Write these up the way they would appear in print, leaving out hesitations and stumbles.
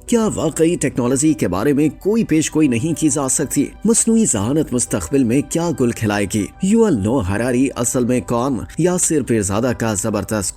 क्या वाकई टेक्नोलॉजी के बारे में कोई पेशगोई नहीं की जा सकती? मस्नूई ज़हानत मुस्तकबिल में क्या गुल खिलाएगी? युवल नोह हरारी असल में कौन? यासिर पीरज़ादा का जबरदस्त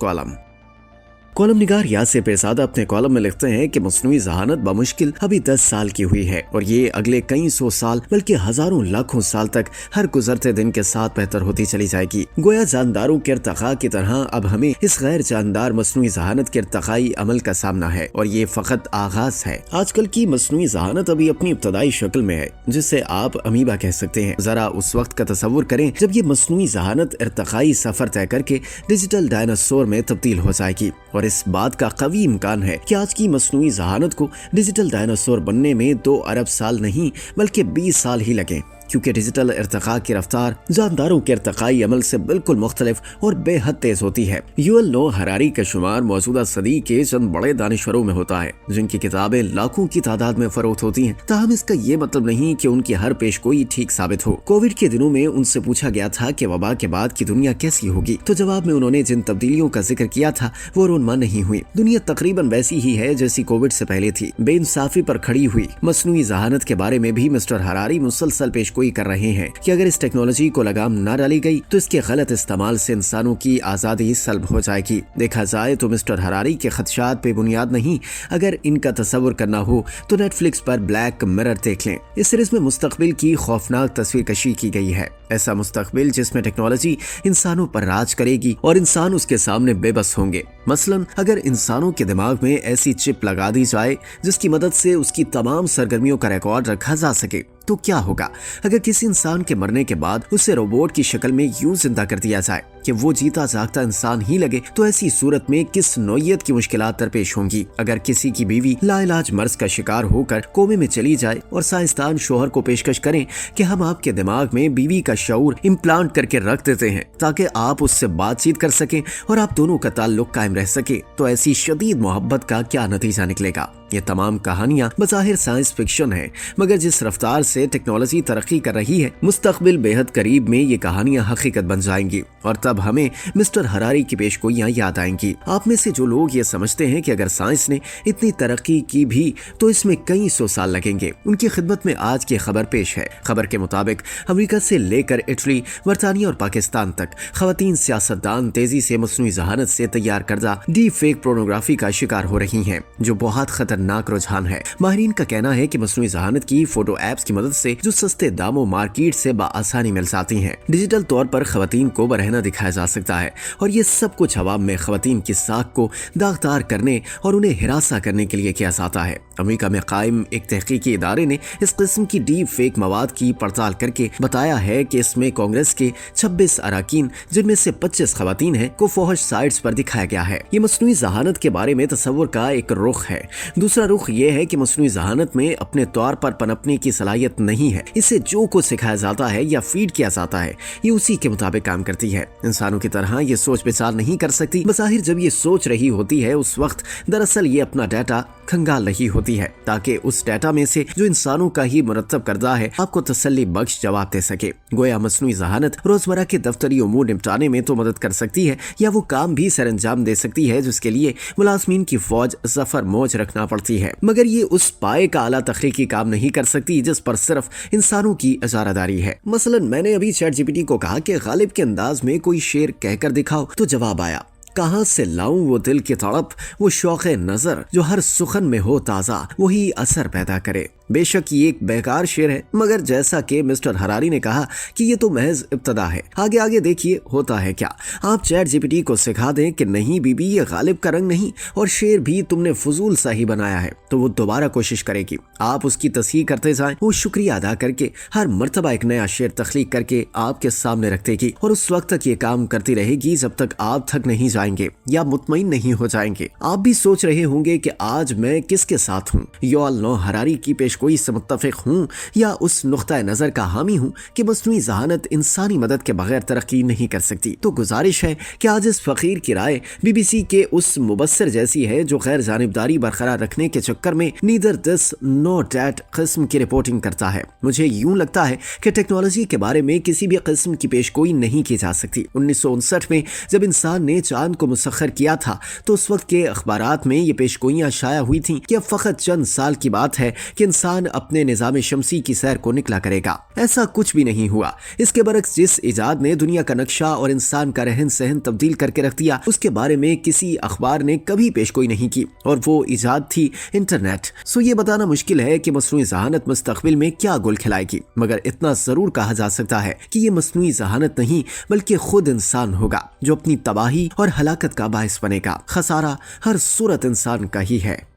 कॉलम निगार यासिर पीरज़ादा अपने कॉलम में लिखते हैं कि मस्नूई ज़हानत बमुश्किल अभी 10 साल की हुई है और ये अगले कई सौ साल बल्कि हजारों लाखों साल तक हर गुजरते दिन के साथ बेहतर होती चली जाएगी। गोया जानदारों के इर्तका की तरह अब हमें इस गैर जानदार मस्नूई ज़हानत के इर्तकाई अमल का सामना है और ये फकत आगाज है। आजकल की मस्नूई ज़हानत अभी अपनी इब्तदाई शक्ल में है, जिसे आप अमीबा कह सकते हैं। जरा उस वक्त का तस्वुर करें जब ये मस्नूई ज़हानत इर्तकाई सफर तय करके डिजिटल डायनासोर में तब्दील हो जाएगी और इस बात का कवी इम्कान है कि आज की मस्नूई ज़हानत को डिजिटल डायनासोर बनने में 2 अरब साल नहीं बल्कि 20 साल ही लगे, क्योंकि डिजिटल इर्तका की रफ्तार जानदारों के इर्तकाई अमल से बिल्कुल मुख्तलिफ और बेहद तेज होती है। युवल नोह हरारी का शुमार मौजूदा सदी के चंद बड़े दानिशवरों में होता है जिनकी किताबें लाखों की तादाद में फरोख्त होती हैं। ताहम इसका ये मतलब नहीं कि उनकी हर पेशगोई ठीक साबित हो। कोविड के दिनों में उनसे पूछा गया था कि वबा के बाद की दुनिया कैसी होगी, तो जवाब में उन्होंने जिन तब्दीलियों का जिक्र किया था वो रोनमा नहीं हुई। दुनिया तकरीबन वैसी ही है जैसी कोविड से पहले थी, बेइंसाफी पर खड़ी हुई। मस्नूई ज़हानत के बारे में भी मिस्टर हरारी मुसलसल पेशगोई कर रहे हैं कि अगर इस टेक्नोलॉजी को लगाम न डाली गई तो इसके गलत इस्तेमाल से इंसानों की आजादी सल्ब हो जाएगी। देखा जाए तो मिस्टर हरारी के खदशात पे बुनियाद नहीं। अगर इनका तस्वुर करना हो तो नेटफ्लिक्स पर ब्लैक मिरर देख लें। इस सीरीज में मुस्तकबिल की खौफनाक तस्वीर कशी की गई है। ऐसा मुस्तकबिल जिसमें टेक्नोलॉजी इंसानों पर राज करेगी और इंसान उसके सामने बेबस होंगे। मसलन अगर इंसानों के दिमाग में ऐसी चिप लगा दी जाए जिसकी मदद से उसकी तमाम सरगर्मियों का रिकॉर्ड रखा जा सके तो क्या होगा? अगर किसी इंसान के मरने के बाद उसे रोबोट की शक्ल में यूं जिंदा कर दिया जाए कि वो जीता जागता इंसान ही लगे, तो ऐसी सूरत में किस नौयत की मुश्किलात दरपेश होंगी। अगर किसी की बीवी लाइलाज मर्ज का शिकार होकर कोमे में चली जाए और साइंसदान शोहर को पेशकश करें कि हम आपके दिमाग में बीवी का शऊर इम्प्लांट करके रख देते हैं ताकि आप उससे बातचीत कर सकें और आप दोनों का ताल्लुक कायम रह सके, तो ऐसी शदीद मोहब्बत का क्या नतीजा निकलेगा? ये तमाम कहानियां बज़ाहिर साइंस फिक्शन है, मगर जिस रफ्तार से टेक्नोलॉजी तरक्की कर रही है, मुस्तकबिल बेहद करीब में ये कहानियां हकीकत बन जाएंगी और तब हमें मिस्टर हरारी की पेशगोइयां याद आएंगी। आप में से जो लोग ये समझते हैं कि अगर साइंस ने इतनी तरक्की की भी तो इसमें कई सौ साल लगेंगे, उनकी खिदमत में आज की खबर पेश है। खबर के मुताबिक अमेरिका से लेकर इटली, बरतानिया और पाकिस्तान तक खवातीन सियासतदान तेजी से मस्नूई ज़हानत से तैयार करदा डीप फेक पोर्नोग्राफी का शिकार हो रही हैं, जो बहुत खतरनाक रुझान है। माहिरीन का कहना है कि मस्नूई ज़हानत की फोटो एप्स की मदद से जो सस्ते दामों मार्केट से बआसानी मिल जाती हैं, डिजिटल तौर पर खवातीन को बरहना दिखाया जा सकता है और ये सब कुछ अवाम में खवातीन की साख को दागदार करने और उन्हें हिरासा करने के लिए किया जाता है। अमेरिका में कायम एक तहकीकी इदारे ने इस किस्म की डीप फेक मवाद की पड़ताल करके बताया है कि इसमें कांग्रेस के 26 अराकीन, जिनमें से 25 खवातीन हैं, को फौहश साइट्स पर दिखाया गया है। ये मस्नूई ज़हानत के बारे में तस्वुर का एक रुख है। दूसरा रुख ये है कि मस्नूई ज़हानत में अपने तौर पर पनपने की सलाहियत नहीं है। इसे जो कुछ सिखाया जाता है या फीड किया जाता है ये उसी के मुताबिक काम करती है। इंसानों की तरह ये सोच विचार नहीं कर सकती। बज़ाहिर जब ये सोच रही होती है उस वक्त दरअसल ये अपना डाटा खंगाल रही होती है ताकि उस डाटा में से जो इंसानों का ही मुरत्तब करदा है आपको तसल्ली बख्श जवाब दे सके। गोया मस्नूई ज़हानत रोजमर्रा के दफ्तरी उमूर निपटाने में तो मदद कर सकती है या वो काम भी सर अंजाम दे सकती है जिसके लिए मुलाजमीन की फौज जफर मौज रखना पड़ती है, मगर ये उस पाए का आला तख्लीकी काम नहीं कर सकती जिस पर सिर्फ इंसानों की इजारादारी है। मसलन मैंने अभी ChatGPT को कहा कि गालिब के अंदाज में कोई शेर कहकर दिखाओ, तो जवाब आया, कहाँ से लाऊं वो दिल की तड़प, वो शौक़े नजर जो हर सुखन में हो ताज़ा, वही असर पैदा करे। बेशक ये एक बेकार शेर है, मगर जैसा कि मिस्टर हरारी ने कहा कि ये तो महज इब्तदा है। आगे आगे देखिए होता है क्या। आप ChatGPT को सिखा दें कि नहीं बीबी ये गालिब का रंग नहीं और शेर भी तुमने फजूल सा ही बनाया है, तो वो दोबारा कोशिश करेगी। आप उसकी तस्हीह करते जाएं, वो शुक्रिया अदा करके हर मर्तबा एक नया शेर तख्लीक करके आपके सामने रख देगी और उस वक्त तक ये काम करती रहेगी जब तक आप थक नहीं जाएंगे या मुतमईन नहीं हो जाएंगे। आप भी सोच रहे होंगे कि आज मैं किसके साथ हूँ। युवल नोह हरारी की पेशगोई से मुत्तफिक हूँ या उस नुक्ता नज़र का हामी हूँ कि मसनूई जहानत इंसानी मदद के बगैर तरक्की नहीं कर सकती, तो गुजारिश है कि आज इस फकीर की राय BBC के उस मुबस्सिर जैसी है जो गैर जानिबदारी बरकरार रखने के चक्कर में नीदर दिस नो डैट किस्म की रिपोर्टिंग करता है। मुझे यूं लगता है कि टेक्नोलॉजी के बारे में किसी भी किस्म की पेशगोई नहीं की जा सकती। 1959 में जब इंसान ने चांद को मुसख्खर किया था तो उस वक्त के अखबारात में ये पेशगोइयां शाया हुई थीं कि अब फकत चंद साल की बात है कि इंसान अपने निजाम शमसी की सैर को निकला करेगा। ऐसा कुछ भी नहीं हुआ। इसके बरक्स जिस इजाद ने दुनिया का नक्शा और इंसान का रहन सहन तब्दील करके रख दिया, उसके बारे में किसी अखबार ने कभी पेशगोई नहीं की, और वो इजाद थी इंटरनेट। सो ये बताना मुश्किल है कि मसनूई जहानत मुस्तकबिल में क्या गुल खिलाएगी, मगर इतना जरूर कहा जा सकता है कि ये मसनूई जहानत नहीं बल्कि खुद इंसान होगा जो अपनी तबाही और हलाकत का बायस बनेगा। खसारा हर सूरत इंसान का ही है।